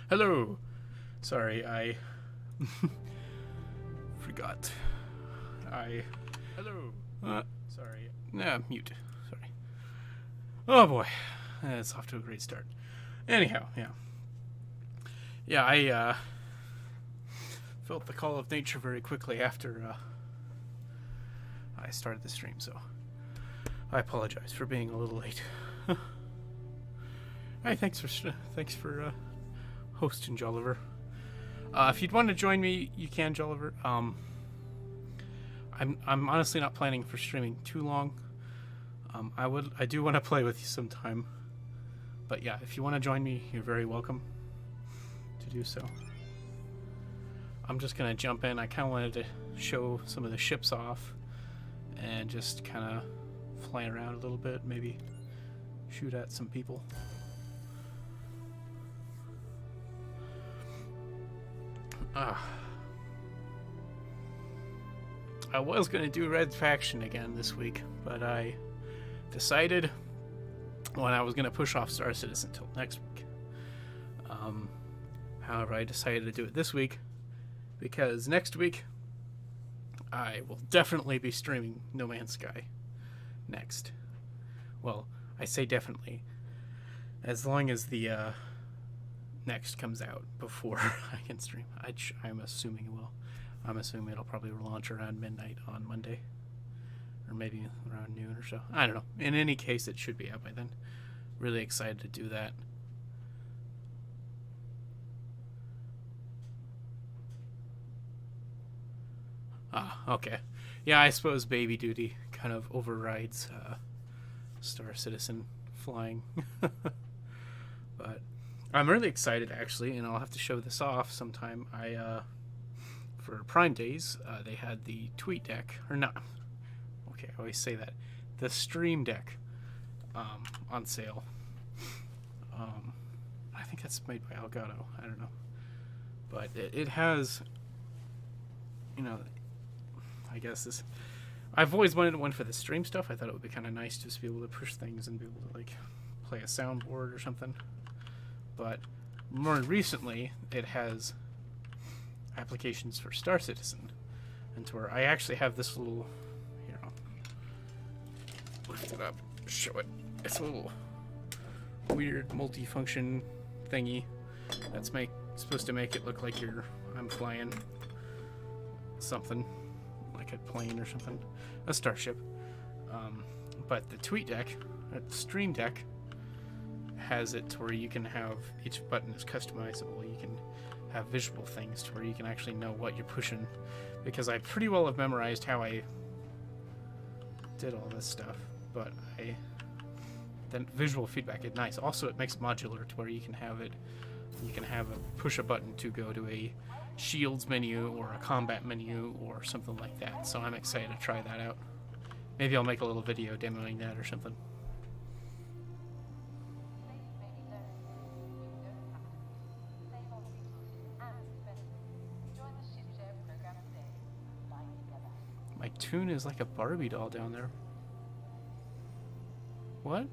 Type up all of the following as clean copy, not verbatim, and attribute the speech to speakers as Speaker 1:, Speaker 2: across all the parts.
Speaker 1: Hello. Sorry, I forgot. Hello. Sorry. Nah, mute. Sorry. Oh boy, it's off to a great start. Anyhow, yeah. I felt the call of nature very quickly after I started the stream, so I apologize for being a little late. Hey, thanks for hosting, Jolliver. If you'd want to join me, you can, Jolliver. I'm honestly not planning for streaming too long. I do want to play with you sometime. But yeah, if you want to join me, you're very welcome to do so. I'm just gonna jump in. I kind of wanted to show some of the ships off and just kind of fly around a little bit, maybe shoot at some people. I was going to do Red Faction again this week, but I decided when I was going to push off Star Citizen until next week. However, I decided to do it this week because next week I will definitely be streaming No Man's Sky next. Well, I say definitely, as long as the next comes out before I can stream. I'm assuming it will. I'm assuming it'll probably launch around midnight on Monday, or maybe around noon or so. I don't know. In any case, it should be out by then. Really excited to do that. Okay. Yeah, I suppose Baby Duty kind of overrides Star Citizen flying. But I'm really excited, actually, and I'll have to show this off sometime. For Prime Days, they had the Tweet Deck, or not. Okay, I always say that. The Stream Deck on sale. I think that's made by Elgato. I don't know. But it has, I guess this. I've always wanted one for the stream stuff. I thought it would be kind of nice just to be able to push things and be able to, like, play a soundboard or something. But more recently, it has applications for Star Citizen, and to where I actually have this little, here, I'll lift it up, show it. It's a little weird multi-function thingy that's supposed to make it look like I'm flying something, like a plane or something, a starship. But the Tweet Deck, the Stream Deck, has it to where you can have each button is customizable. You can have visual things to where you can actually know what you're pushing, because I pretty well have memorized how I did all this stuff, but then visual feedback is nice. Also, it makes modular to where you can have push a button to go to a shields menu or a combat menu or something like that. So I'm excited to try that out. Maybe I'll make a little video demoing that or something. My tune is like a Barbie doll down there. What?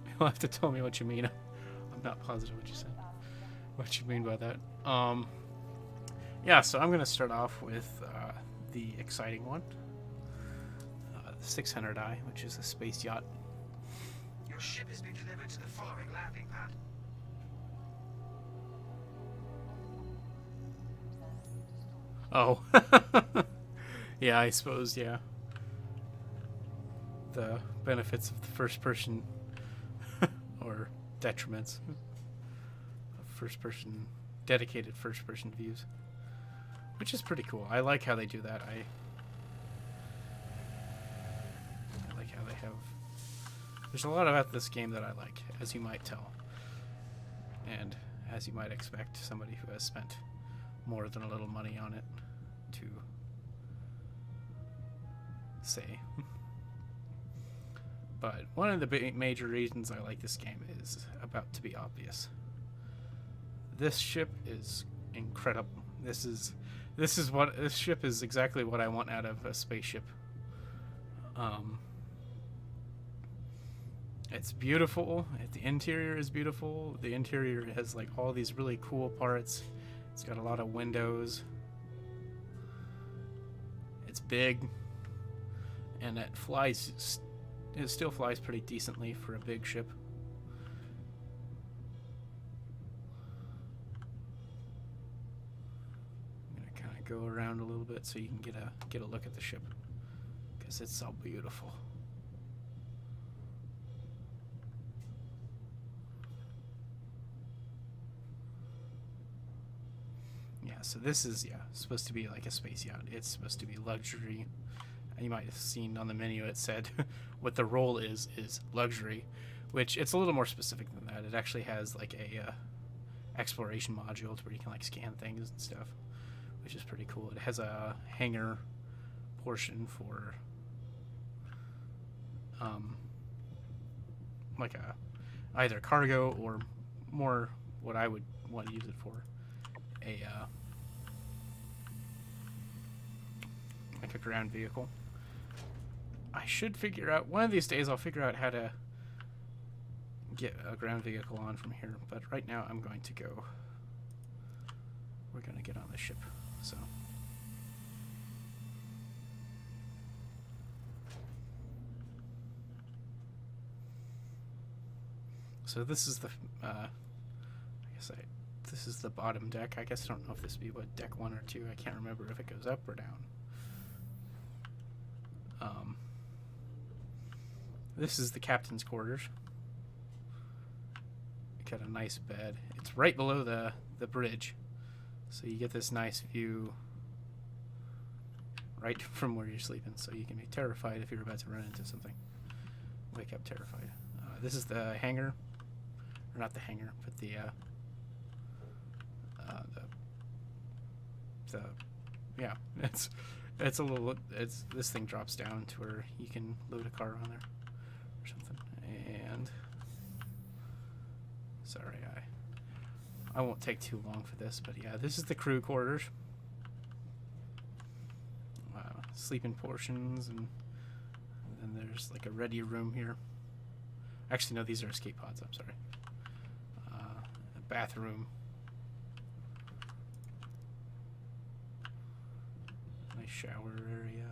Speaker 1: You'll have to tell me what you mean. I'm not positive what you mean by that. Yeah, so I'm gonna start off with the exciting one. 600i, which is a space yacht.
Speaker 2: Your ship has been delivered to the following landing pad.
Speaker 1: Oh. Yeah, I suppose, yeah. The benefits of the first person or detriments of dedicated first person views. Which is pretty cool. I like how they do that. I like how they have... There's a lot about this game that I like, as you might tell. And as you might expect, somebody who has spent more than a little money on it to say. But one of the major reasons I like this game is about to be obvious. This ship is incredible. This ship is exactly what I want out of a spaceship. It's beautiful. The interior is beautiful. The interior has like all these really cool parts. It's got a lot of windows. It's big, and it flies. It still flies pretty decently for a big ship. I'm gonna kind of go around a little bit so you can get a look at the ship, because it's so beautiful. Yeah, so this is supposed to be like a space yacht. It's supposed to be luxury. You might have seen on the menu it said what the role is luxury, which it's a little more specific than that. It actually has like a exploration module to where you can like scan things and stuff, which is pretty cool. It has a hangar portion for like a either cargo or more what I would want to use it for, a like a ground vehicle. I should figure out, one of these days I'll figure out how to get a ground vehicle on from here, but right now I'm going to go, we're going to get on the ship, so. So this is the, this is the bottom deck. I guess I don't know if this would be what, deck 1 or 2, I can't remember if it goes up or down. This is the captain's quarters. Got a nice bed. It's right below the bridge, so you get this nice view right from where you're sleeping, so you can be terrified if you're about to run into something. Wake up terrified. This is the hangar, or not the hangar, but the yeah, it's a little, this thing drops down to where you can load a car on there or something. And sorry, I won't take too long for this, but yeah, this is the crew quarters. Sleeping portions, and then there's like a ready room here. Actually, no, these are escape pods, I'm sorry. A bathroom. Nice shower area.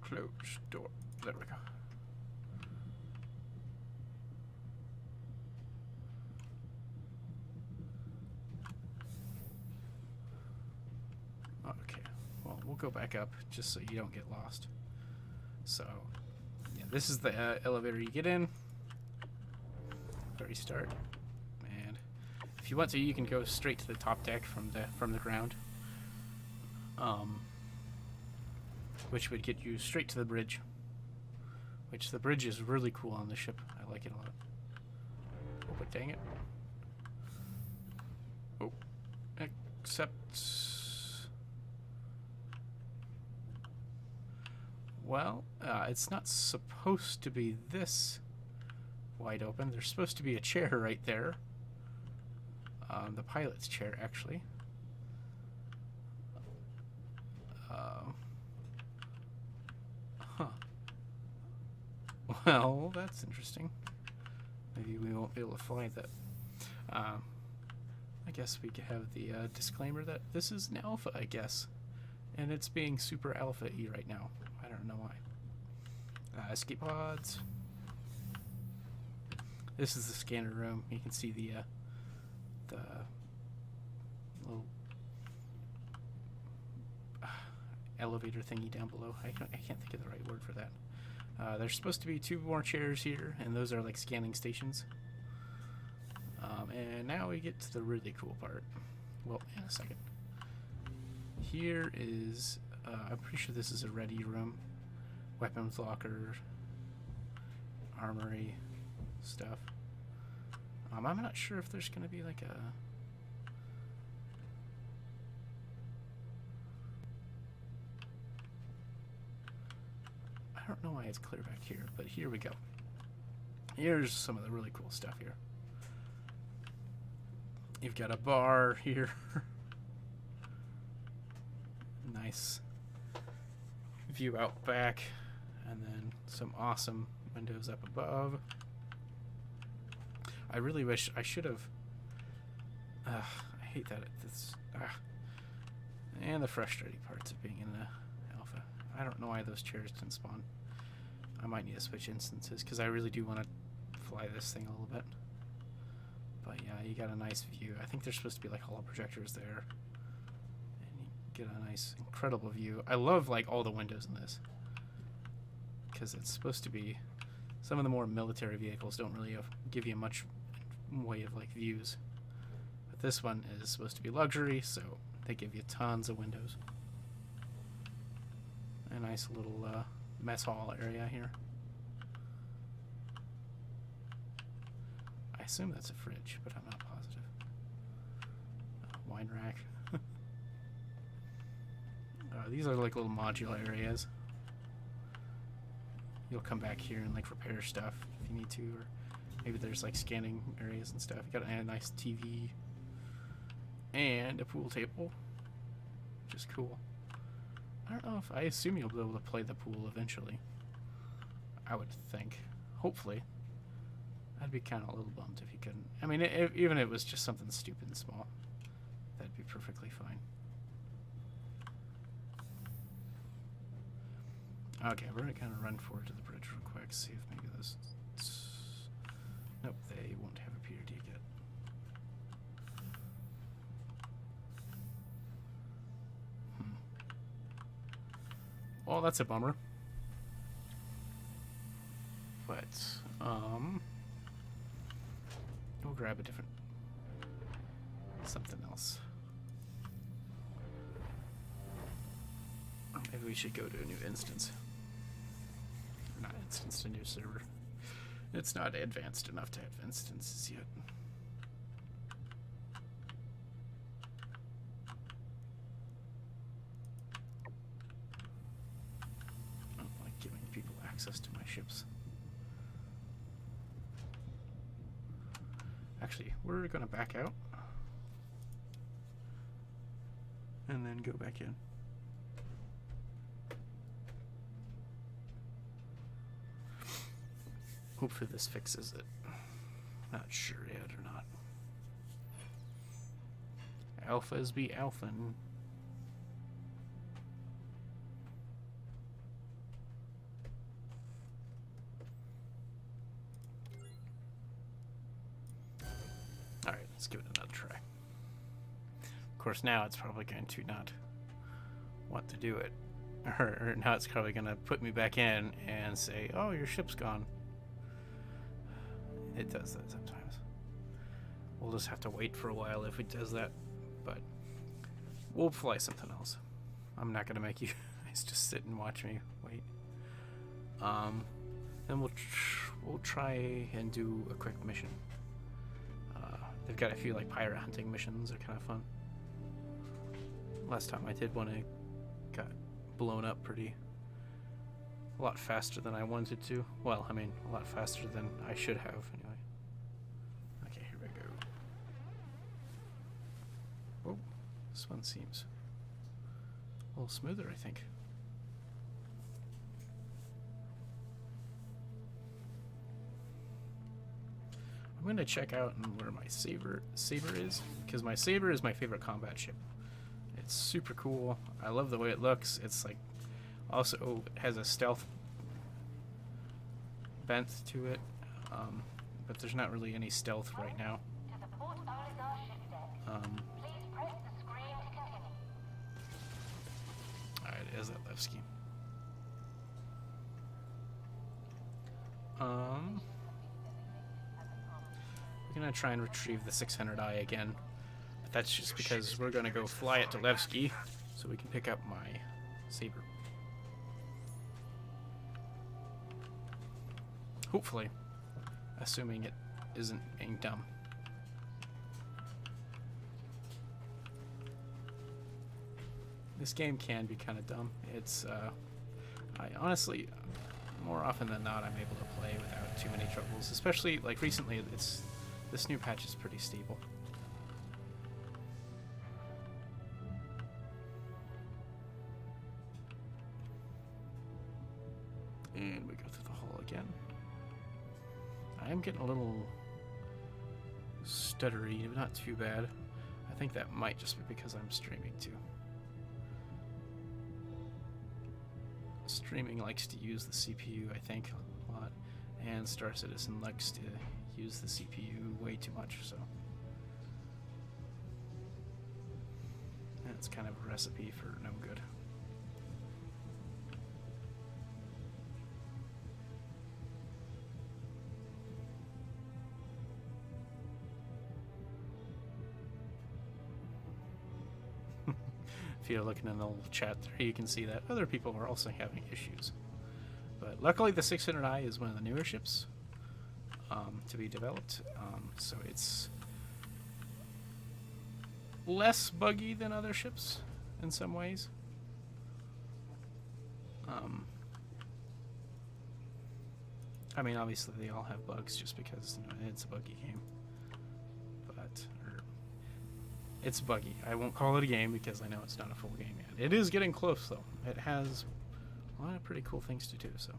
Speaker 1: Closed door. There we go. Okay, well, we'll go back up just so you don't get lost. So, yeah, this is the elevator you get in. Very start. And if you want to, you can go straight to the top deck from the ground. Which would get you straight to the bridge. Which the bridge is really cool on the ship. I like it a lot. Oh, but dang it. Oh, except... Well, it's not supposed to be this wide open. There's supposed to be a chair right there. The pilot's chair, actually. Well, that's interesting. Maybe we won't be able to find that. I guess we could have the disclaimer that this is an alpha, I guess. And it's being super alpha-y right now. I don't know why. Escape pods. This is the scanner room. You can see the little elevator thingy down below. I can't think of the right word for that. There's supposed to be 2 more chairs here, and those are like scanning stations. And now we get to the really cool part. Well, in a second. Here is, I'm pretty sure this is a ready room. Weapons locker, armory stuff. I'm not sure if there's going to be like a... I don't know why it's clear back here, but here we go. Here's some of the really cool stuff here. You've got a bar here. Nice view out back, and then some awesome windows up above. I really wish I should have. I hate that it's. And the frustrating parts of being in the alpha. I don't know why those chairs didn't spawn. I might need to switch instances because I really do want to fly this thing a little bit. But yeah, you got a nice view. I think there's supposed to be like holo projectors there. And you get a nice, incredible view. I love like all the windows in this. Because it's supposed to be, some of the more military vehicles don't really give you much way of like views. But this one is supposed to be luxury, so they give you tons of windows. A nice little mess hall area here. I assume that's a fridge, but I'm not positive. Wine rack. These are like little modular areas. You'll come back here and like repair stuff if you need to, or maybe there's like scanning areas and stuff. You got a nice TV and a pool table, which is cool. I don't know if I assume you'll be able to play the pool eventually. I would think, hopefully. I'd be kind of a little bummed if you couldn't. I mean, even if it was just something stupid and small, that'd be perfectly fine. Okay, we're gonna kind of run forward to the bridge real quick, see if maybe those. Nope, they won't have a PRD yet. Well, that's a bummer. But we'll grab a different something else. Maybe we should go to a new instance. Not instance, a new server. It's not advanced enough to have instances yet. I don't like giving people access to my ships. Actually, we're gonna back out and then go back in. Hopefully this fixes it. Not sure yet or not. Alphas be alphan. Alright, let's give it another try. Of course, now it's probably going to not want to do it. Or now it's probably going to put me back in and say, oh, your ship's gone. It does that sometimes. We'll just have to wait for a while if it does that, but we'll fly something else. I'm not gonna make you guys just sit and watch me wait. Then we'll try and do a quick mission. They've got a few like pirate hunting missions. They're kind of fun. Last time I did one, it got blown up a lot faster than I wanted to. Well, I mean, a lot faster than I should have, anyway. Okay, here we go. Oh, this one seems a little smoother, I think. I'm going to check out where my saber is, because my saber is my favorite combat ship. It's super cool. I love the way it looks. It's like also has a stealth bent to it, but there's not really any stealth right now. Alright, it is that Levski. We're gonna try and retrieve the 600i again, but that's just because we're gonna go fly it to Levski so we can pick up my saber. Hopefully, assuming it isn't being dumb. This game can be kind of dumb. It's, I honestly, more often than not, I'm able to play without too many troubles. Especially, like, recently, this new patch is pretty stable. I'm getting a little stuttery, not too bad. I think that might just be because I'm streaming too. Streaming likes to use the CPU, I think, a lot, and Star Citizen likes to use the CPU way too much, so that's kind of a recipe for no good. If you're looking in the little chat there, you can see that other people are also having issues. But luckily the 600i is one of the newer ships to be developed, so it's less buggy than other ships in some ways. I mean, obviously they all have bugs just because, you know, it's a buggy game. It's buggy. I won't call it a game because I know it's not a full game yet. It is getting close, though. It has a lot of pretty cool things to do, so...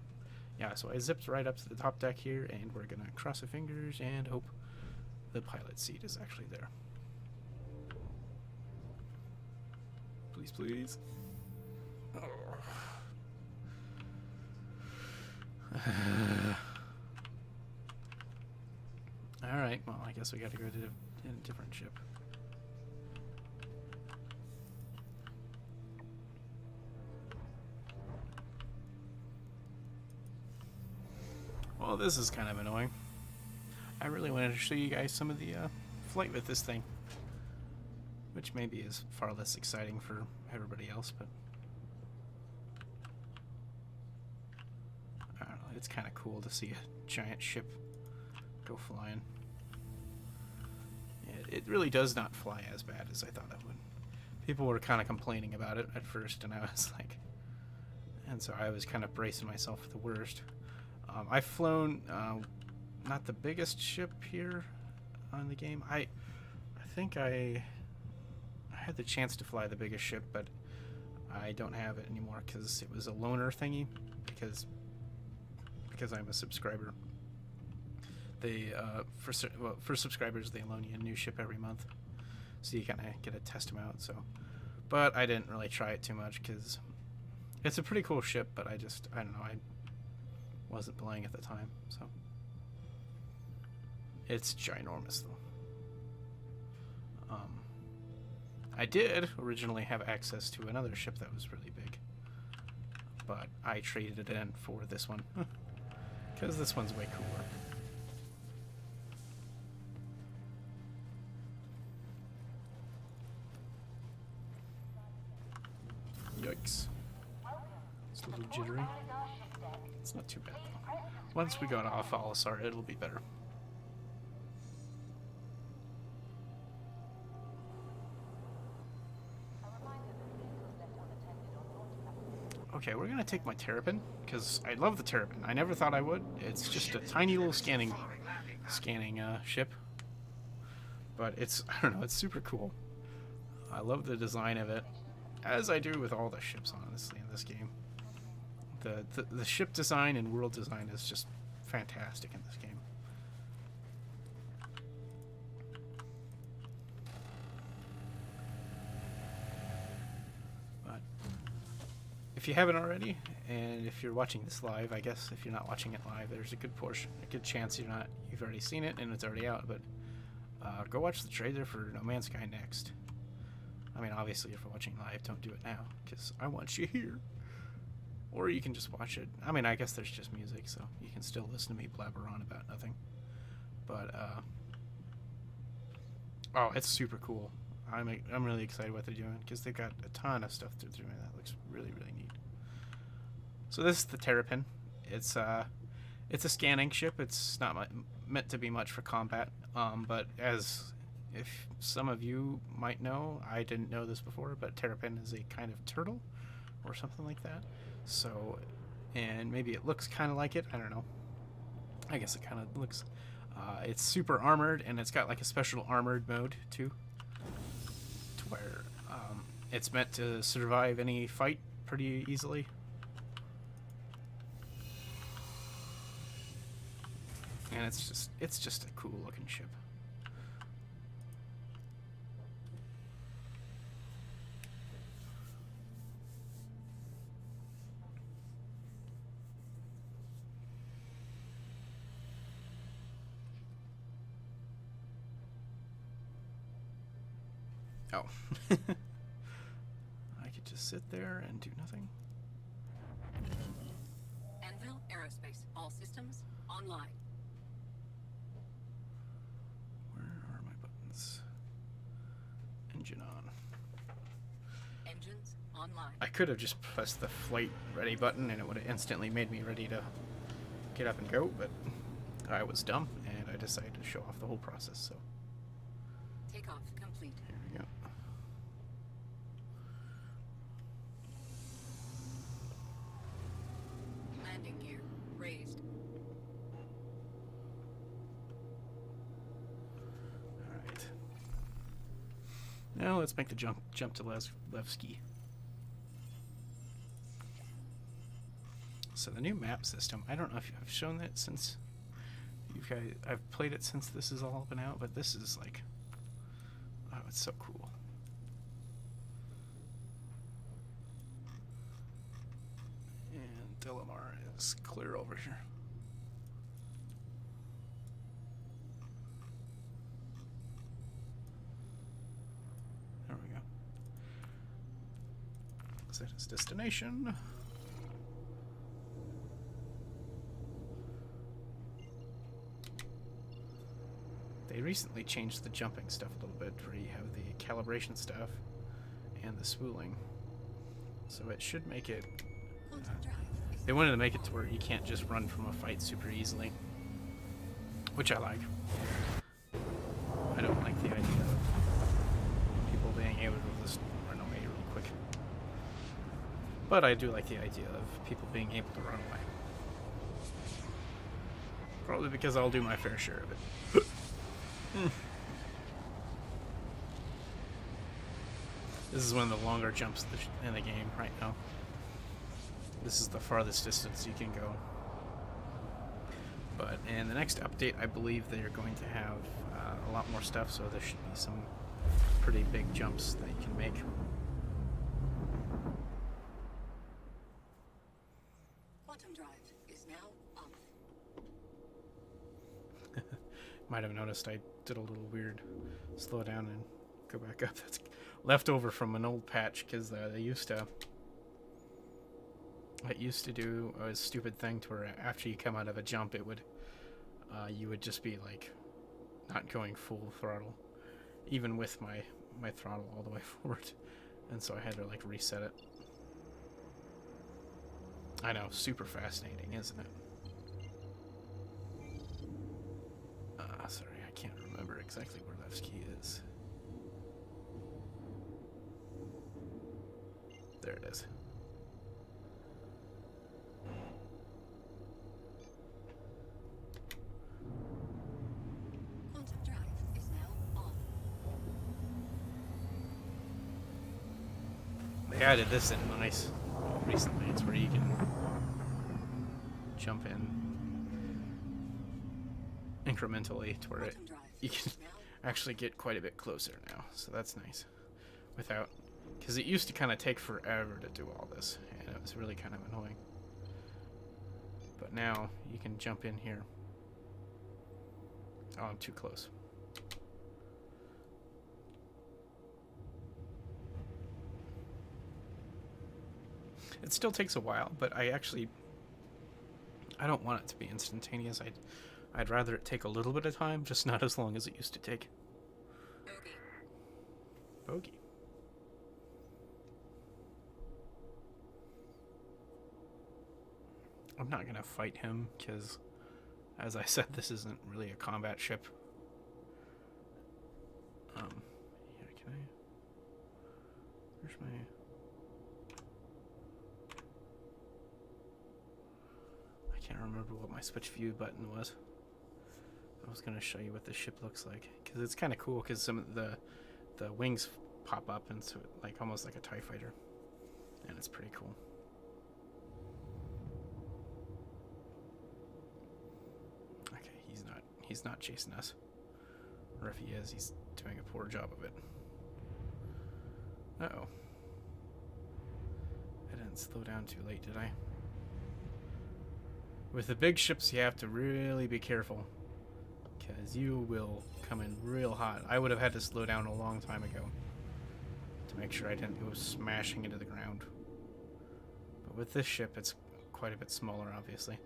Speaker 1: Yeah, so I zipped right up to the top deck here, and we're gonna cross our fingers and hope the pilot seat is actually there. Please, please. Alright, well, I guess we gotta go to a different ship. Well, this is kind of annoying. I really wanted to show you guys some of the flight with this thing, which maybe is far less exciting for everybody else, but I don't know, it's kind of cool to see a giant ship go flying. It really does not fly as bad as I thought it would. People were kind of complaining about it at first, and I was like, and so I was kind of bracing myself for the worst. I've flown not the biggest ship here on the game. I think I had the chance to fly the biggest ship, but I don't have it anymore because it was a loaner thingy. Because I'm a subscriber, they for subscribers they loan you a new ship every month, so you kind of get to test them out. So, but I didn't really try it too much because it's a pretty cool ship, but I don't know, I wasn't playing at the time, so it's ginormous though. I did originally have access to another ship that was really big, but I traded it in for this one because this one's way cooler. Yikes. It's a little jittery. It's not too bad though. Once we go to Al-Falasar, it'll be better. Okay, we're gonna take my Terrapin because I love the Terrapin. I never thought I would. It's just a tiny little scanning ship, but it's, I don't know, it's super cool. I love the design of it, as I do with all the ships honestly in this game. The ship design and world design is just fantastic in this game. But if you haven't already, and if you're watching this live, I guess if you're not watching it live, there's a good chance you've already seen it and it's already out. But go watch the trailer for No Man's Sky next. I mean, obviously, if you're watching live, don't do it now because I want you here. Or you can just watch it. I mean, I guess there's just music, so you can still listen to me blabber on about nothing. But oh, it's super cool. I'm really excited what they're doing because they've got a ton of stuff they're doing that looks really, really neat. So this is the Terrapin. It's a scanning ship. It's not meant to be much for combat, but if some of you might know, I didn't know this before, but Terrapin is a kind of turtle or something like that. So, and maybe it looks kind of like it. I don't know. I guess it kind of looks. It's super armored, and it's got like a special armored mode too, to where it's meant to survive any fight pretty easily. And it's just a cool looking ship. Oh. I could just sit there and do nothing.
Speaker 3: Anvil Aerospace. All systems online.
Speaker 1: Where are my buttons? Engine on.
Speaker 3: Engines online.
Speaker 1: I could have just pressed the flight ready button and it would have instantly made me ready to get up and go, but I was dumb and I decided to show off the whole process, so
Speaker 3: Takeoff complete.
Speaker 1: here we go.
Speaker 3: Landing gear raised.
Speaker 1: Alright. Now let's make the jump to Levski. So the new map system, I don't know if I've shown that since you guys, I've played it since this has all been out, but this is like, oh, it's so cool. And Delamar is clear over here. There we go. Set his destination. They recently changed the jumping stuff a little bit, where you have the calibration stuff and the spooling. So it should make it... they wanted to make it to where you can't just run from a fight super easily, which I like. I don't like the idea of people being able to just run away real quick. But I do like the idea of people being able to run away. Probably because I'll do my fair share of it. This is one of the longer jumps in the game right now. This is the farthest distance you can go. But in the next update, I believe they're going to have a lot more stuff, so there should be some pretty big jumps that you can make.
Speaker 3: Quantum drive is now off.
Speaker 1: Might have noticed I did a little weird slow down and go back up. That's left over from an old patch, because they used to... it used to do a stupid thing to where after you come out of a jump, it would... you would just be, like, not going full throttle. Even with my throttle all the way forward. And so I had to, like, reset it. I know, super fascinating, isn't it? Sorry, I can't remember exactly where Levski is. There it is.
Speaker 3: Quantum drive is now on.
Speaker 1: They added this in nice recently. It's where you can jump in incrementally to where you can actually get quite a bit closer now. So that's nice. Without, because it used to kind of take forever to do all this, and it was really kind of annoying. But now you can jump in here. Oh, I'm too close. It still takes a while, but I don't want it to be instantaneous. I'd rather it take a little bit of time, just not as long as it used to take. Bogey. I'm not gonna fight him, because, as I said, this isn't really a combat ship. Yeah, can I... where's my... I can't remember what my switch view button was. I was gonna show you what the ship looks like, because it's kind of cool, because some of the wings pop up, and so like almost like a TIE fighter, and it's pretty cool. Okay, he's he's not chasing us. Or if he is, he's doing a poor job of it. Uh-oh. I didn't slow down too late, did I? With the big ships, you have to really be careful, because you will come in real hot. I would have had to slow down a long time ago to make sure I didn't go smashing into the ground. But with this ship, it's quite a bit smaller, obviously,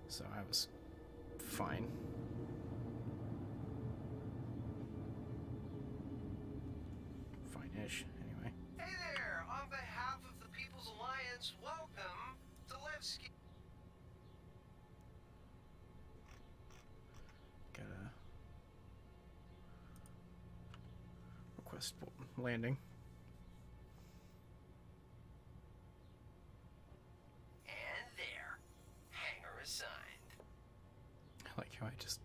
Speaker 1: so I was fine. Fine-ish, anyway.
Speaker 2: Hey there! On behalf of the People's Alliance, welcome to Levski.
Speaker 1: Gotta request landing.
Speaker 2: And there. Hangar assigned.
Speaker 1: I like how I just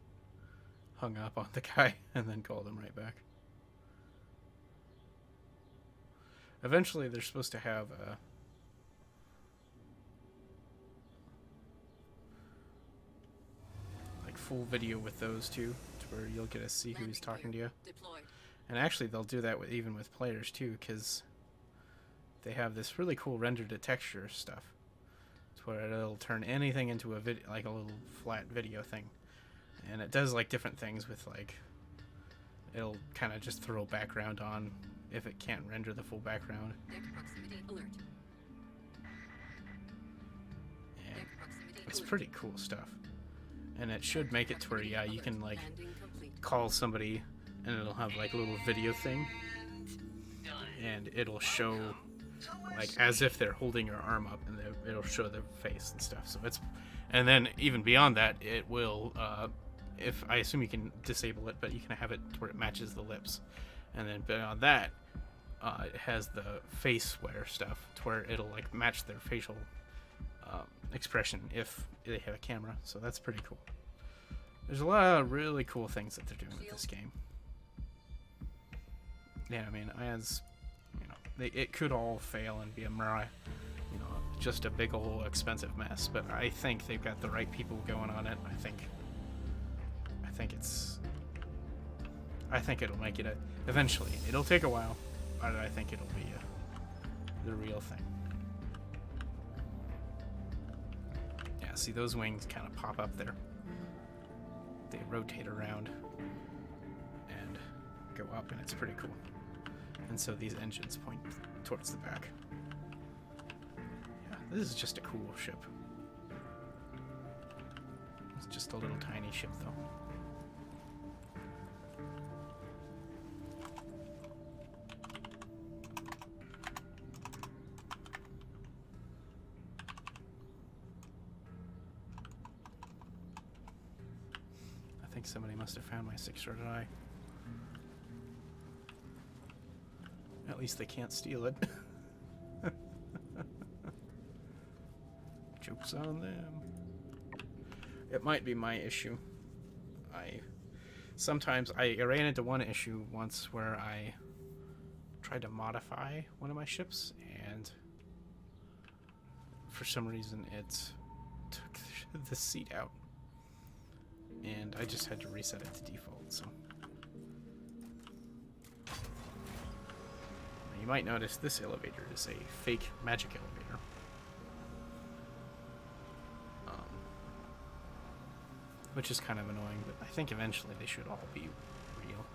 Speaker 1: hung up on the guy and then called him right back. Eventually, they're supposed to have a like full video with those two, to where you'll get to see who's talking to you.
Speaker 3: Deployed.
Speaker 1: And actually, they'll do that with even with players too, because they have this really cool render to texture stuff, to where it'll turn anything into a video, like a little flat video thing, and it does like different things with like it'll kind of just throw background on if it can't render the full background.
Speaker 3: Deck proximity alert.
Speaker 1: And
Speaker 3: Deck proximity
Speaker 1: it's
Speaker 3: alert.
Speaker 1: pretty cool stuff, and it should make it to where yeah, you can like
Speaker 3: Landing complete.
Speaker 1: call somebody and it'll have like a little video thing,
Speaker 2: Done.
Speaker 1: and it'll show like as if they're holding your arm up, and it'll show their face and stuff. So it's, and then even beyond that, it will if I assume you can disable it, but you can have it to where it matches the lips, and then beyond that it has the face wear stuff to where it'll like match their facial expression if they have a camera. So that's pretty cool. There's a lot of really cool things that they're doing with this game. Yeah, I mean, as you know, it could all fail and be a just a big old expensive mess. But I think they've got the right people going on it. I think it'll make it eventually. It'll take a while, but I think it'll be the real thing. Yeah, see those wings kind of pop up there. They rotate around and go up, and it's pretty cool. And so these engines point towards the back. Yeah, this is just a cool ship. It's just a little tiny ship, though. I think somebody must have found my six-threaded eye. At least they can't steal it. Joke's on them. It might be my issue. Sometimes I ran into one issue once where I tried to modify one of my ships, and for some reason it took the seat out, and I just had to reset it to default. So you might notice this elevator is a fake magic elevator. Which is kind of annoying, but I think eventually they should all be real.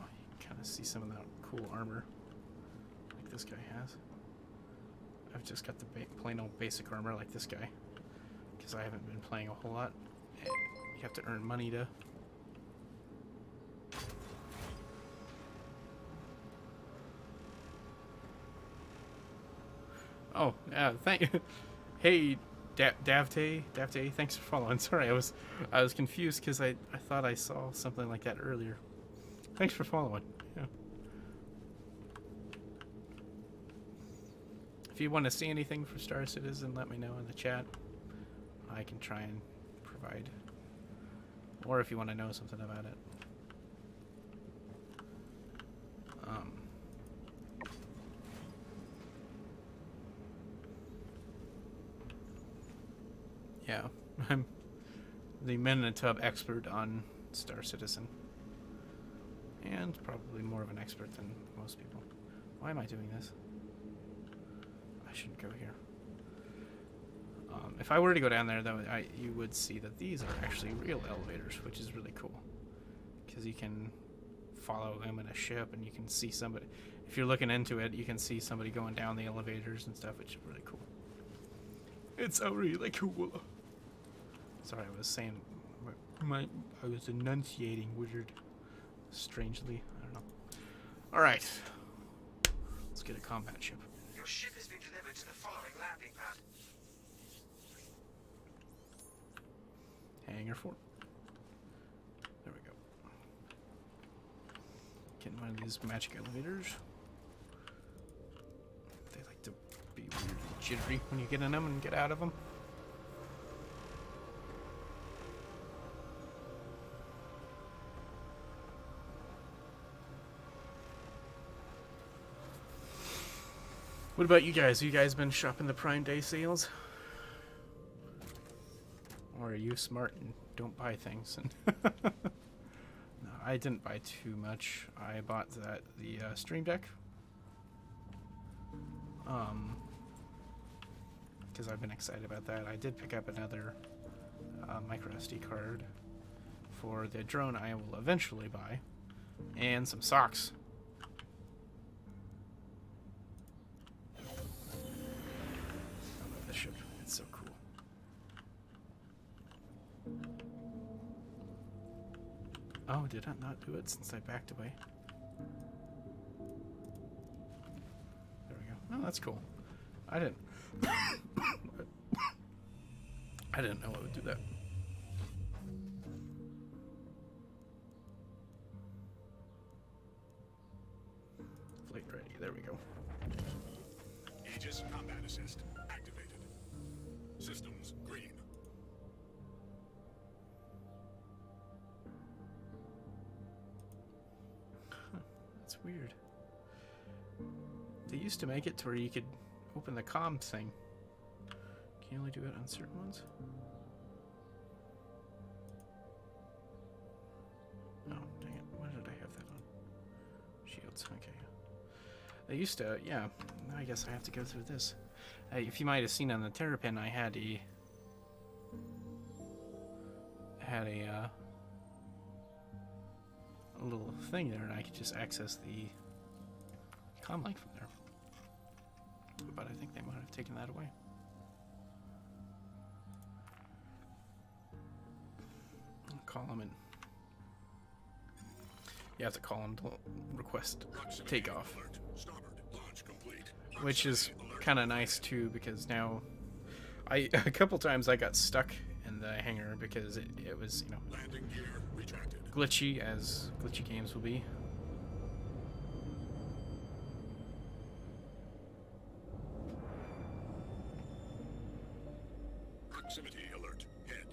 Speaker 1: Oh, you can kind of see some of that cool armor like this guy has. I've just got the plain old basic armor like this guy, because I haven't been playing a whole lot. You have to earn money to... Oh, yeah, hey, Davte, thanks for following. Sorry, I was confused because I thought I saw something like that earlier. Thanks for following. Yeah. If you want to see anything for Star Citizen, let me know in the chat. I can try and provide. Or if you want to know something about it. Yeah, I'm the Men in a Tub expert on Star Citizen. And probably more of an expert than most people. Why am I doing this? I shouldn't go here. If I were to go down there, though, you would see that these are actually real elevators, which is really cool. Because you can follow them in a ship, and you can see somebody. If you're looking into it, you can see somebody going down the elevators and stuff, which is really cool. It's really cool. Sorry, I was saying... I was enunciating weird. Strangely. I don't know. Alright. Let's get a combat ship.
Speaker 2: Your ship has been delivered to the following landing pad.
Speaker 1: Hangar 4. There we go. Getting one of these magic elevators. They like to be weird and jittery when you get in them and get out of them. What about you guys? You guys been shopping the Prime Day sales? Or are you smart and don't buy things? No, I didn't buy too much. I bought the Stream Deck. Because I've been excited about that. I did pick up another micro SD card for the drone I will eventually buy. And some socks. Ship. It's so cool. Oh, did I not do it since I backed away? There we go. Oh, that's cool. I didn't. I didn't know I would do that. Flight ready. There we go.
Speaker 4: Aegis combat assist activated. Systems green.
Speaker 1: Huh, that's weird. They used to make it to where you could open the comm thing. Can you only do it on certain ones? Oh, dang it. Why did I have that on? Shields, okay. They used to, yeah. I guess I have to go through this. If you might have seen on the Terrapin, I had a little thing there, and I could just access the comm link from there. But I think they might have taken that away. I'll call them in. You have to call them to request takeoff.
Speaker 4: Alert. Starboard. Launch complete.
Speaker 1: Which is kind of nice too, because now a couple times I got stuck in the hangar because it was, you know,
Speaker 4: Landing gear retracted.
Speaker 1: glitchy, as glitchy games will be.
Speaker 4: Proximity alert. Head.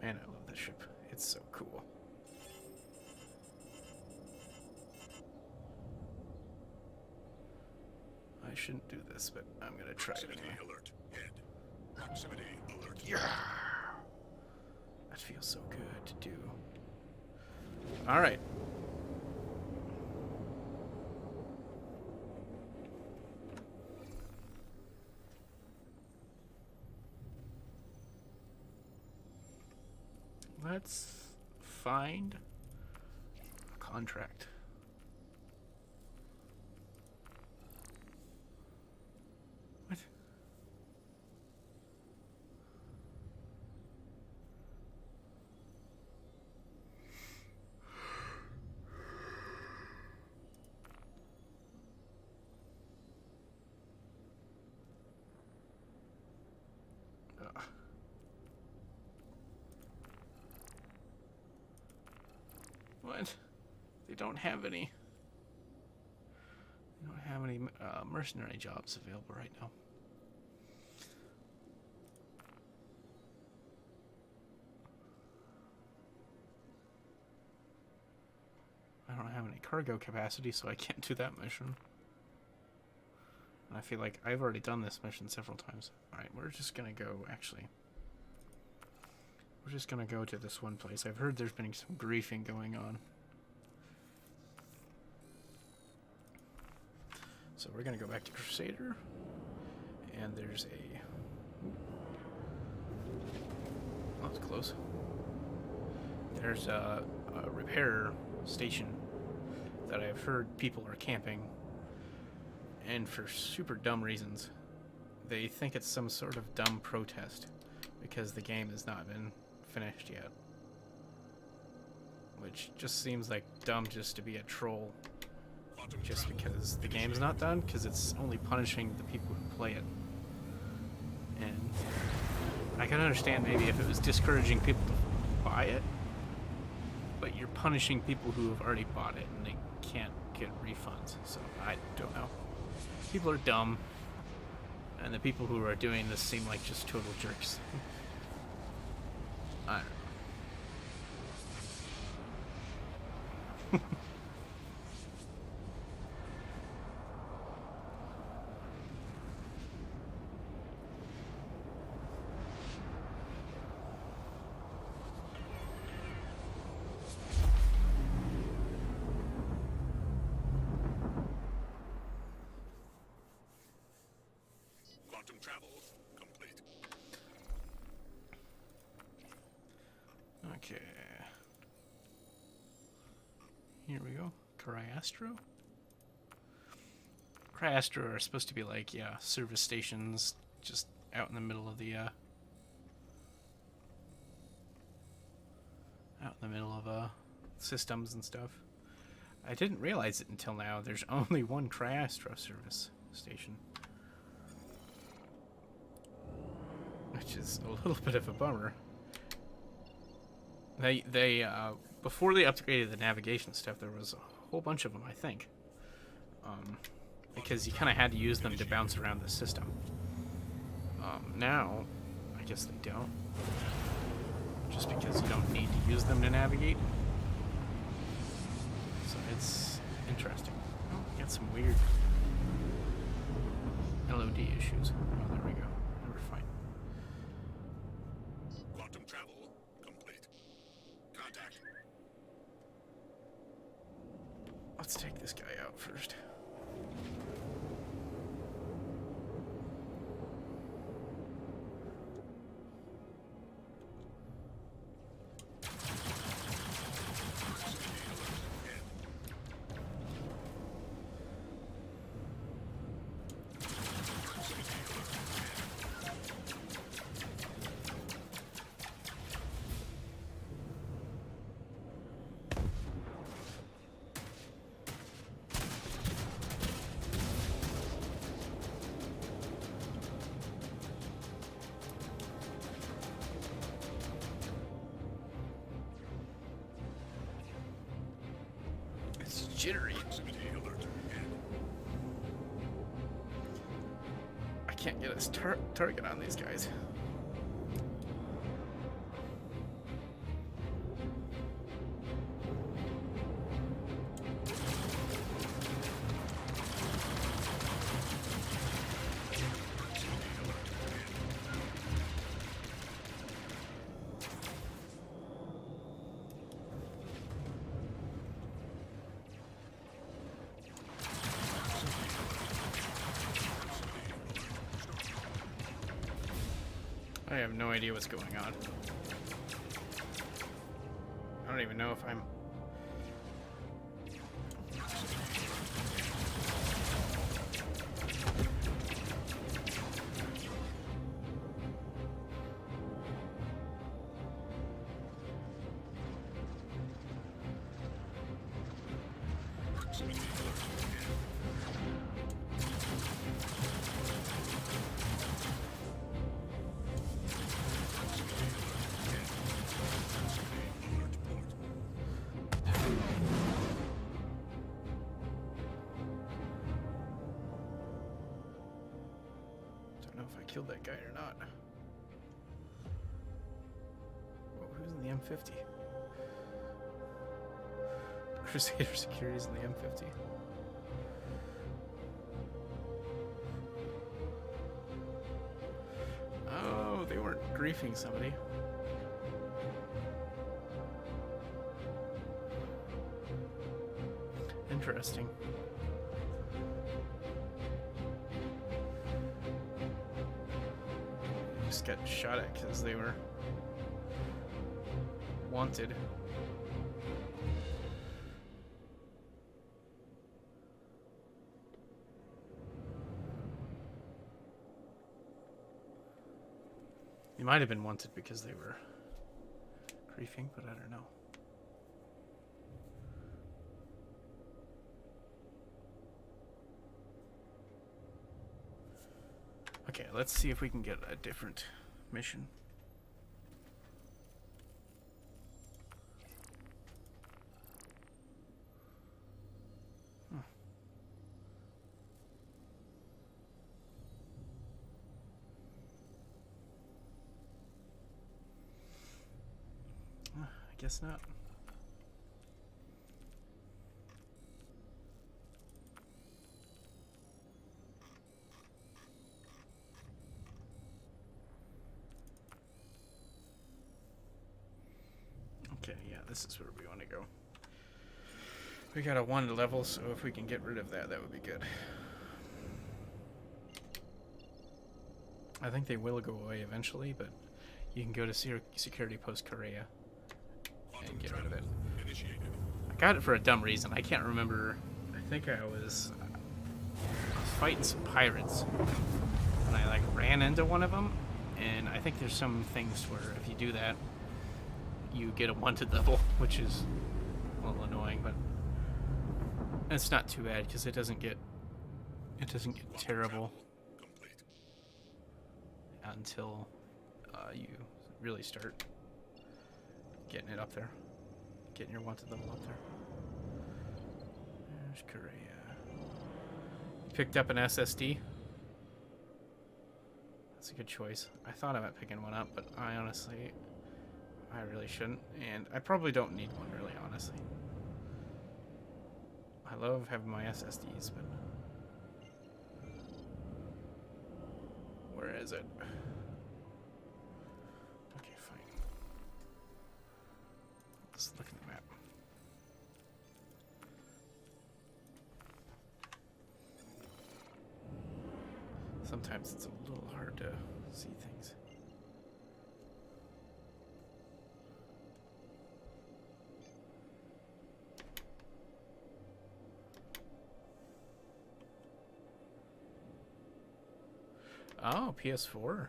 Speaker 1: Man, I love this ship. It's so cool. I shouldn't do this, but I'm gonna try it
Speaker 4: Proximity
Speaker 1: anyway.
Speaker 4: alert. Head. Proximity alert.
Speaker 1: Yeah. That feels so good to do. All right. Let's find a contract. What? Ugh. What? They don't have any. They don't have any mercenary jobs available right now. I don't have any cargo capacity, so I can't do that mission. And I feel like I've already done this mission several times. Alright, we're just gonna go, actually. We're just gonna go to this one place. I've heard there's been some griefing going on. So we're gonna go back to Crusader. And there's a... Oh, that's close. There's a repair station that I've heard people are camping. And for super dumb reasons. They think it's some sort of dumb protest because the game has not been finished yet. Which just seems like dumb just to be a troll. Just because the game's not done, because it's only punishing the people who play it. And I can understand maybe if it was discouraging people to buy it, but you're punishing people who have already bought it and they can't get refunds. So I don't know. People are dumb, and the people who are doing this seem like just total jerks. I don't know.
Speaker 4: Quantum travel complete.
Speaker 1: Okay. Here we go. Cryastro? Cryastro are supposed to be like, yeah, service stations just out in the middle of the, systems and stuff. I didn't realize it until now. There's only one Cryastro service station. Which is a little bit of a bummer. They before they upgraded the navigation stuff, there was a whole bunch of them, I think. Because you kind of had to use them to bounce around the system. Now, I guess they don't. Just because you don't need to use them to navigate. So it's interesting. Oh, we got some weird LOD issues. Oh, there we go. We're fine.
Speaker 4: Quantum travel complete. Contact.
Speaker 1: Let's take this guy out first. It's jittery.
Speaker 4: Proximity alert. Head.
Speaker 1: I can't get a target on these guys. I have no idea what's going on. I don't even know if I'm...
Speaker 4: Proximity alert.
Speaker 1: Don't know if I killed that guy or not. Oh, who's in the M50? Crusader Security's in the M50. they weren't griefing somebody. Interesting. Just got shot at because they were wanted. They might have been wanted because they were griefing, but I don't know. Okay, let's see if we can get a different mission. I guess not. Okay, yeah, this is where we want to go. We got a 1 level, so if we can get rid of that, that would be good. I think they will go away eventually, but you can go to Security Post Korea and get rid of it.
Speaker 4: Initiated.
Speaker 1: I got it for a dumb reason. I can't remember. I think I was fighting some pirates, and I like ran into one of them. And I think there's some things where if you do that, you get a wanted level, which is a little annoying, but it's not too bad because it doesn't get terrible
Speaker 4: Complete.
Speaker 1: until you really start getting it up there, getting your wanted level up there. There's Korea. Picked up an SSD. That's a good choice. I thought about picking one up, but I really shouldn't, and I probably don't need one, really, honestly. I love having my SSDs, but where is it? Okay, fine. Let's look at the map. Sometimes it's a little hard to see things. Oh, PS4.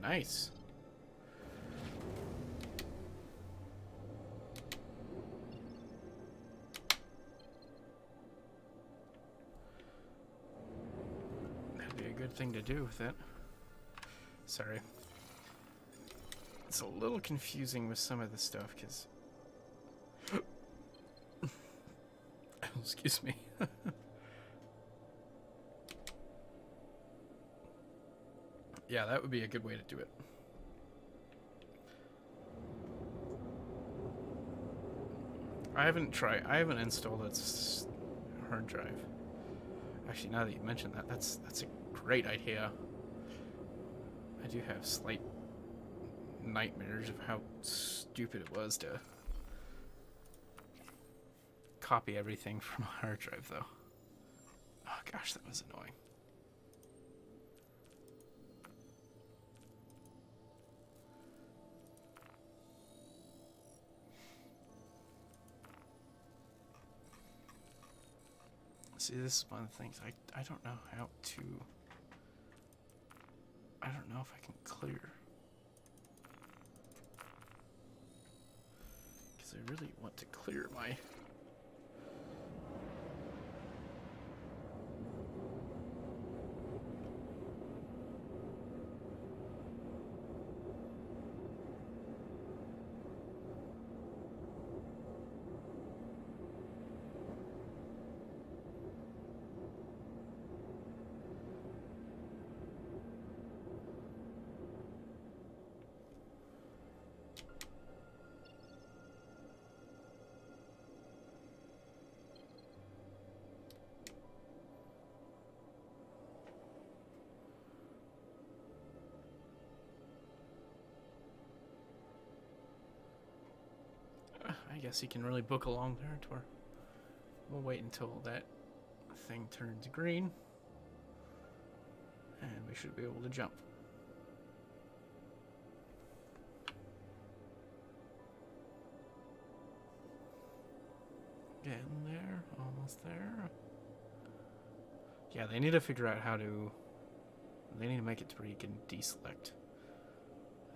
Speaker 1: Nice. That'd be a good thing to do with it. Sorry. It's a little confusing with some of the stuff, because... Excuse me. Yeah, that would be a good way to do it. I haven't installed its hard drive. Actually, now that you mention that, that's a great idea. I do have slight nightmares of how stupid it was to copy everything from a hard drive, though. Oh gosh, that was annoying. See, this is one of the things I don't know how to... I don't know if I can clear. Because I really want to clear my... guess you can really book along there to where we'll wait until that thing turns green. And we should be able to jump. Getting there, almost there. Yeah, they need to figure out how to... They need to make it to where you can deselect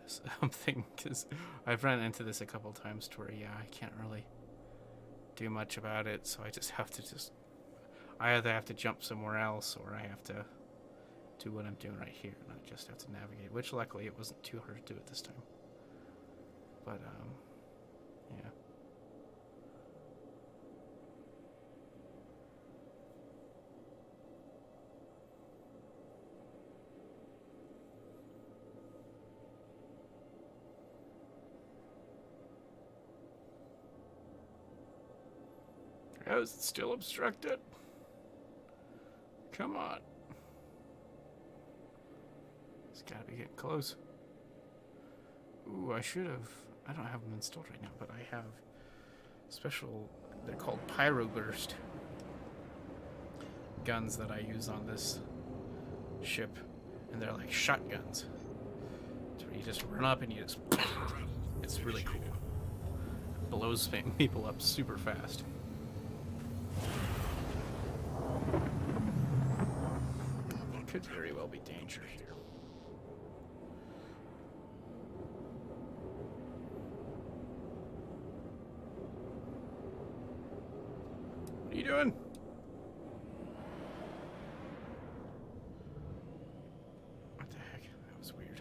Speaker 1: something, because I've run into this a couple times to where, yeah, I can't really do much about it, so I just have to I either have to jump somewhere else, or I have to do what I'm doing right here, and I just have to navigate, which luckily it wasn't too hard to do it this time. But, yeah. How is it still obstructed? Come on. It's gotta be getting close. Ooh, I should have... I don't have them installed right now, but I have special... They're called Pyro Burst guns that I use on this ship. And they're like shotguns. So you just run up and you just... It's really cool. It blows people up super fast. Could very well be danger here. What are you doing? What the heck? That was weird.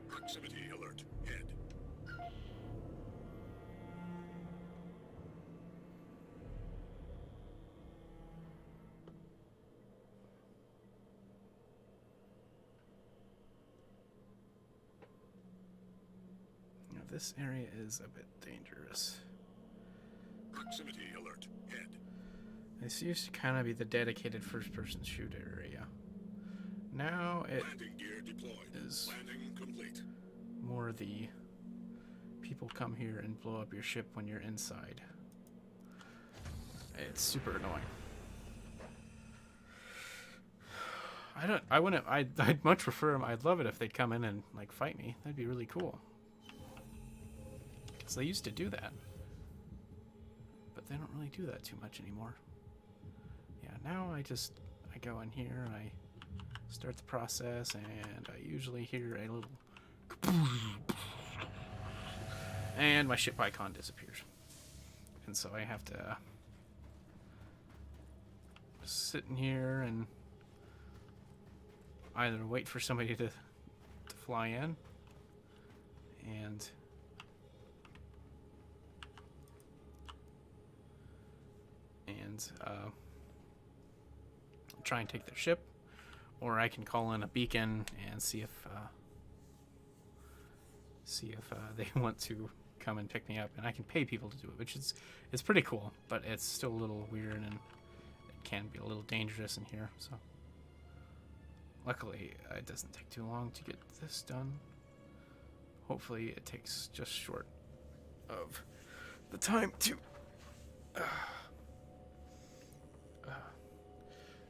Speaker 4: Proximity alert. Head.
Speaker 1: Now this area is a bit dangerous.
Speaker 4: Proximity alert. Head.
Speaker 1: This used to kind of be the dedicated first-person shoot area. Now it
Speaker 4: Landing gear deployed.
Speaker 1: is
Speaker 4: Landing complete.
Speaker 1: more the people come here and blow up your ship when you're inside. It's super annoying. I'd much prefer them. I'd love it if they'd come in and like fight me. That'd be really cool. Because they used to do that. But they don't really do that too much anymore. Yeah, now I go in here and I start the process, and I usually hear a little and my ship icon disappears. And so I have to sit in here and either wait for somebody to fly in and try and take their ship, or I can call in a beacon and see if they want to come and pick me up, and I can pay people to do it, which is pretty cool, but it's still a little weird and it can be a little dangerous in here. So luckily it doesn't take too long to get this done. Hopefully it takes just short of the time to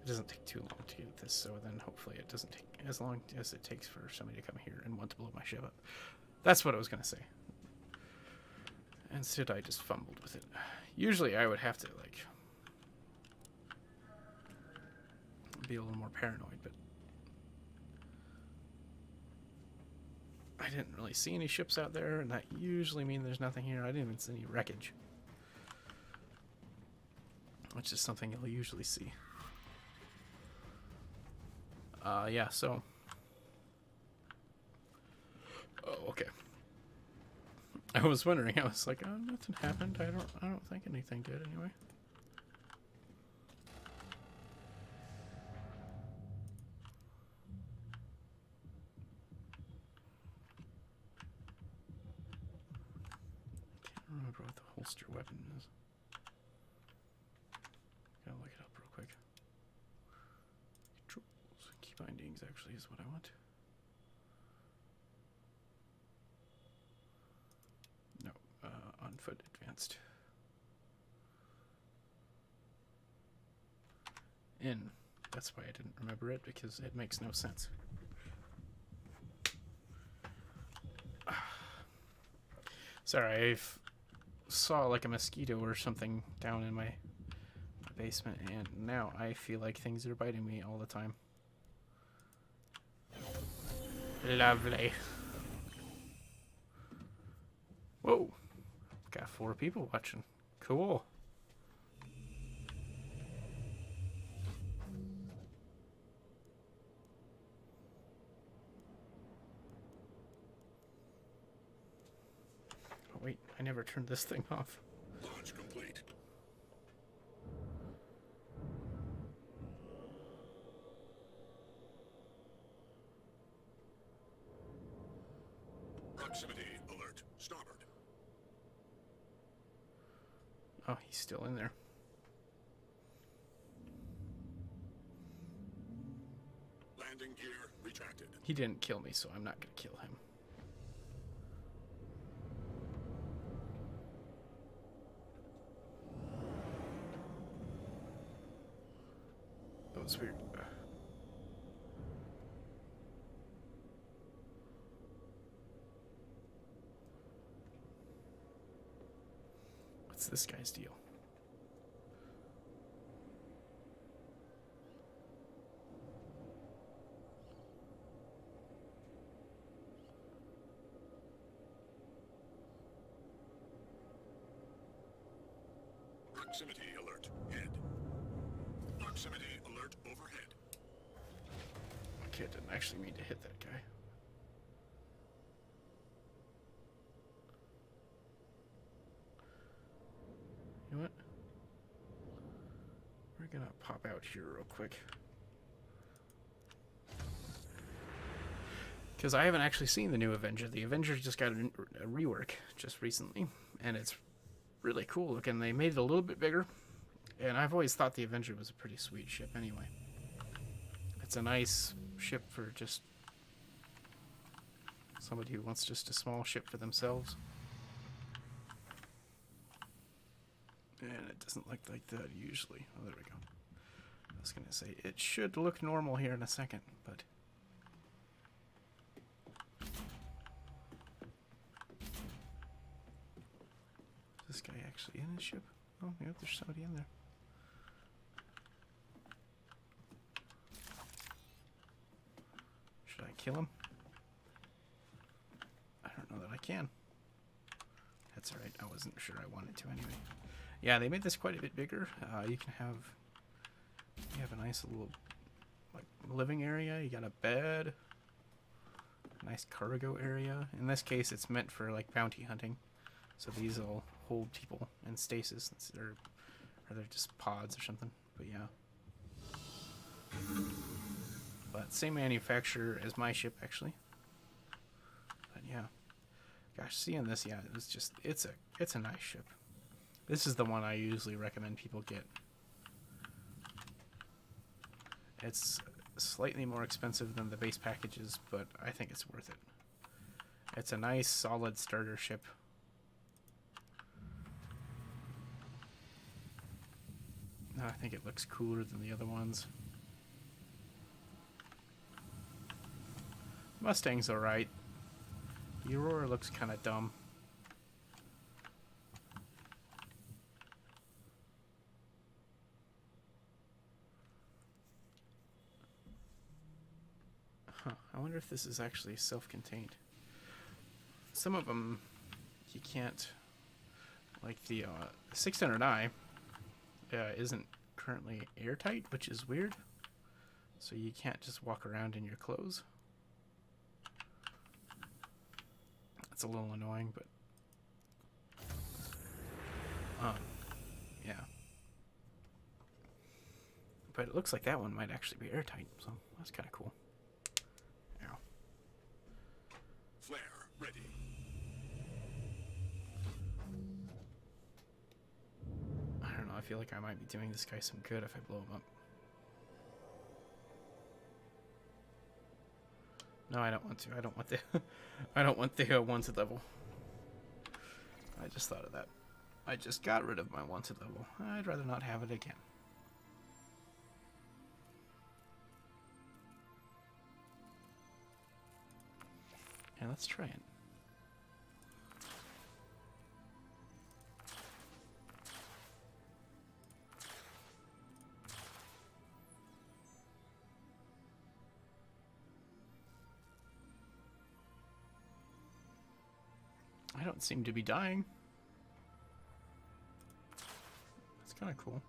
Speaker 1: it doesn't take too long to get this, so then hopefully it doesn't take as long as it takes for somebody to come here and want to blow my ship up. That's what I was going to say. Instead, I just fumbled with it. Usually, I would have to, like, be a little more paranoid, but I didn't really see any ships out there, and that usually means there's nothing here. I didn't even see any wreckage, which is something you'll usually see. Yeah, so... Oh, okay. I was wondering, I was like, oh, nothing happened. I don't think anything did anyway. holster weapon is. Gotta look it up real quick. Controls. Key bindings actually is what I want. No, on foot advanced. In. That's why I didn't remember it, because it makes no sense. Sorry, I saw like a mosquito or something down in my basement, and now I feel like things are biting me all the time. Lovely. Whoa. Got 4 people watching. Cool. Oh, wait, I never turned this thing off.
Speaker 4: Launch complete. Proximity alert. Starboard.
Speaker 1: Oh, he's still in there.
Speaker 4: Landing gear retracted.
Speaker 1: He didn't kill me, so I'm not going to kill him. That was weird. What's this guy's deal?
Speaker 4: Proximity alert. Head. Proximity alert overhead.
Speaker 1: Okay, I didn't actually mean to hit that guy. You know what? We're gonna pop out here real quick. Because I haven't actually seen the new Avenger. The Avenger just got a rework just recently, and it's really cool looking. They made it a little bit bigger, and I've always thought the Avenger was a pretty sweet ship anyway. It's a nice ship for just somebody who wants just a small ship for themselves. And it doesn't look like that usually. Oh, there we go. I was going to say, it should look normal here in a second, but... Is this guy actually in his ship? Oh, yeah, there's somebody in there. Should I kill him? I don't know that I can. That's alright, I wasn't sure I wanted to anyway. Yeah, they made this quite a bit bigger. You have a nice little like living area. You got a bed, a nice cargo area. In this case, it's meant for like bounty hunting. So these will hold people in stasis, or they're just pods or something. But yeah. But same manufacturer as my ship actually. But yeah, gosh, seeing this, yeah, it's a nice ship. This is the one I usually recommend people get. It's slightly more expensive than the base packages, but I think it's worth it. It's a nice, solid starter ship. I think it looks cooler than the other ones. Mustang's alright. The Aurora looks kind of dumb. Huh, I wonder if this is actually self-contained. Some of them you can't, like the 600i isn't currently airtight, which is weird. So you can't just walk around in your clothes. That's a little annoying, but yeah. But it looks like that one might actually be airtight, so that's kind of cool. Ow.
Speaker 4: Flare ready.
Speaker 1: feel like I might be doing this guy some good if I blow him up. No, I don't want to. I don't want the I don't want the wanted level. I just thought of that. I just got rid of my wanted level. I'd rather not have it again. Yeah, let's try it. I don't seem to be dying. That's kind of cool.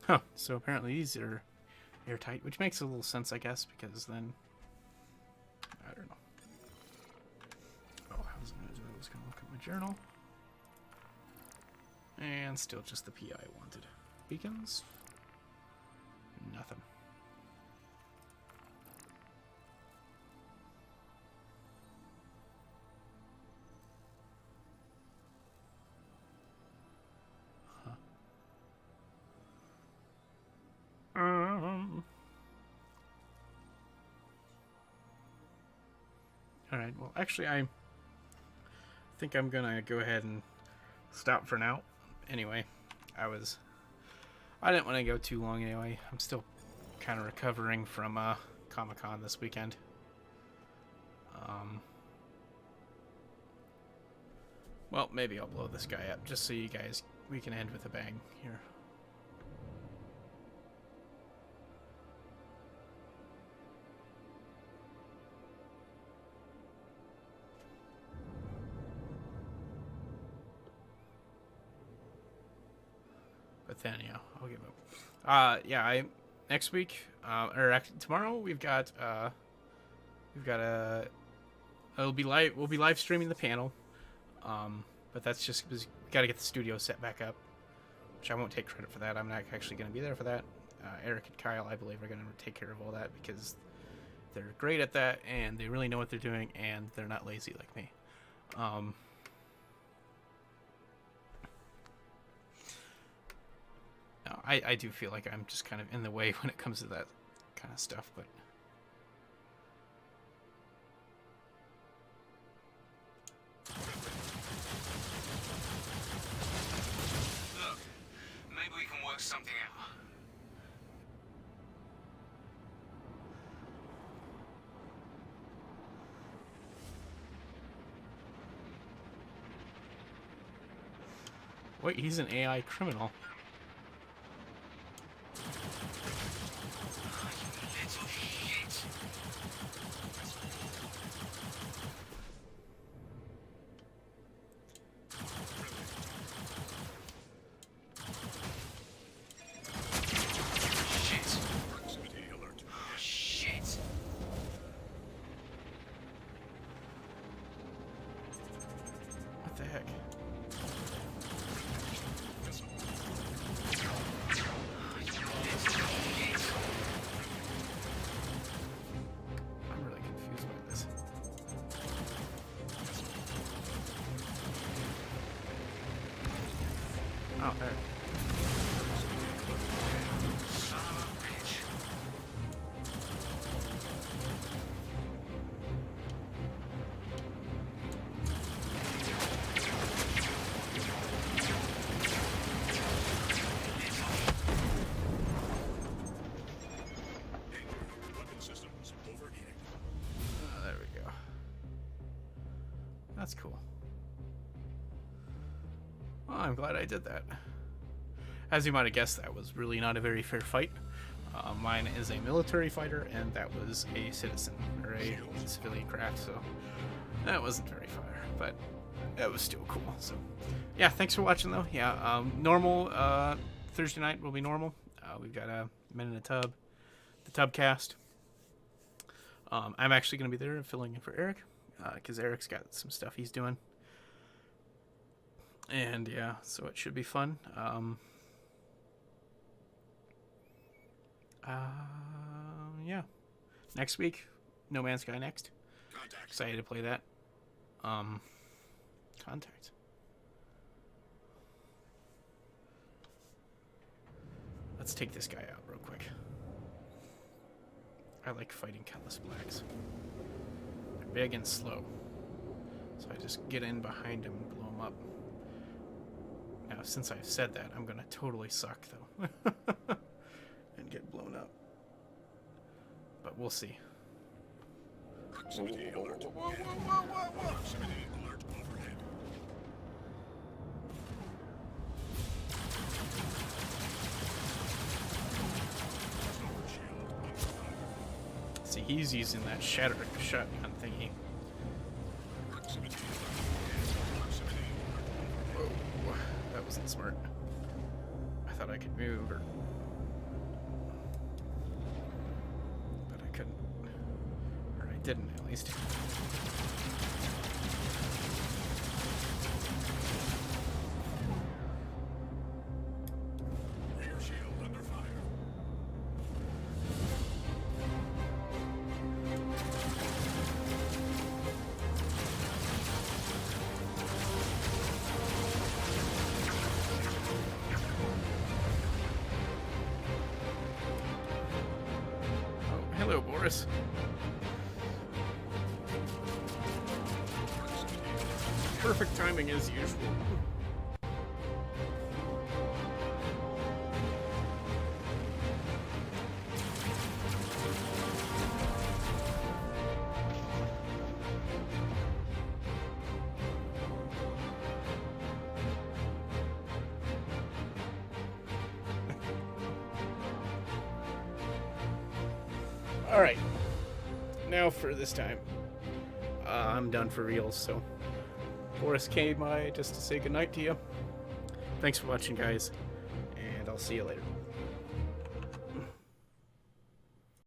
Speaker 1: Huh, so apparently these are airtight, which makes a little sense, I guess, because then... I don't know. Oh, I was going to look at my journal. And still just the PI wanted. Beacons? Nothing. Alright, well, actually, I think I'm gonna go ahead and stop for now. Anyway, I didn't want to go too long anyway. I'm still kind of recovering from Comic-Con this weekend. Well, maybe I'll blow this guy up just so you guys, we can end with a bang here. But then, yeah, I'll give up. Yeah, next week, or actually tomorrow, we've got we'll be live streaming the panel. But that's just because we got to get the studio set back up, which I won't take credit for that. I'm not actually going to be there for that. Eric and Kyle, I believe, are going to take care of all that because they're great at that and they really know what they're doing and they're not lazy like me. No, I do feel like I'm just kind of in the way when it comes to that kind of stuff, but
Speaker 2: Look, maybe we can work something out.
Speaker 1: wait, he's an AI criminal.
Speaker 2: Little shit. Shit.
Speaker 4: Proximity alert.
Speaker 2: Shit.
Speaker 1: What the heck? I'm really confused by this. Oh, there.
Speaker 2: Son of a bitch.
Speaker 4: Weapon systems overheating.
Speaker 1: Oh, there we go. That's cool. Well, I'm glad I did that. As you might have guessed, that was really not a very fair fight. Mine is a military fighter, and that was a citizen, or a civilian craft, so that wasn't very fair, but that was still cool. So, yeah, thanks for watching, though. Yeah, normal, Thursday night will be normal. We've got a Men in a Tub, the Tubcast. I'm actually going to be there filling in for Eric, because Eric's got some stuff he's doing. And yeah, so it should be fun. Yeah. Next week, No Man's Sky next.
Speaker 4: Contact.
Speaker 1: Excited to play that. Contact. Let's take this guy out real quick. I like fighting Callous Blacks. They're big and slow. So I just get in behind him and blow him up. Now, since I've said that, I'm gonna totally suck, though. And get blown up. But we'll see.
Speaker 4: Proximity alert.
Speaker 1: Whoa.
Speaker 4: Proximity alert overhead. Storm shield under fire.
Speaker 1: See, he's using that shattering shotgun thingy.
Speaker 4: Proximity alert. Proximity alert.
Speaker 1: Whoa, that wasn't smart. I thought I could move, but I couldn't. Or I didn't, at least.
Speaker 4: Rear shield under fire.
Speaker 1: Oh, hello, Boris. Perfect timing as usual. All right. Now for this time. I'm done for reals, so Boris came by just to say goodnight to you. Thanks for watching, guys, and I'll see you later.